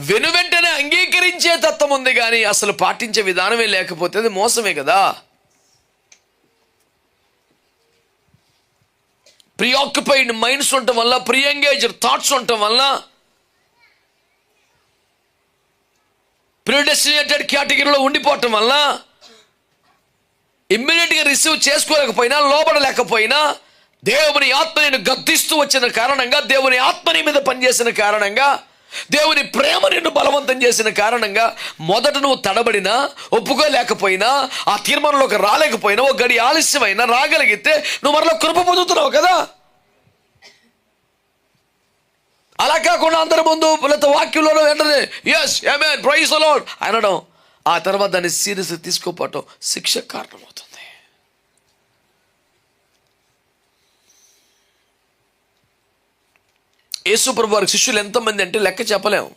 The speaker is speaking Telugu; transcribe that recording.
వెనువెంటనే అంగీకరించే తత్వం ఉంది కానీ అసలు పాటించే విధానమే లేకపోతే అది మోసమే కదా. ప్రీఆక్యుపైడ్ మైండ్స్ ఉండటం వల్ల, ప్రీఎంగేజ్డ్ థాట్స్ ఉండటం వల్ల, ప్రీడెస్టినేటెడ్ కేటగిరీలో ఉండిపోవటం వల్ల ఇమ్మీడియట్గా రిసీవ్ చేసుకోలేకపోయినా, లోబడలేకపోయినా, దేవుని ఆత్మ నేను గద్దిస్తూ వచ్చిన కారణంగా, దేవుని ఆత్మ నీ మీద పనిచేసిన కారణంగా, దేవుని ప్రేమ నిన్ను బలవంతం చేసిన కారణంగా మొదట నువ్వు తడబడినా, ఒప్పుకోలేకపోయినా, ఆ తీర్మానంలోకి రాలేకపోయినా, ఒక గడి ఆలస్యమైనా రాగలిగితే నువ్వు మరలా కృప పొందుతున్నావు కదా. అలా కాకుండా అందరి ముందు లేకపోతే వాక్యంలో వెంటనే yes amen praise the Lord అనడం, ఆ తర్వాత దాన్ని సీరియస్గా తీసుకోపోవటం శిక్షకు కారణమవుతుంది. యేసు ప్రభు వారి శిష్యులు ఎంతమంది అంటే లెక్క చెప్పలేము.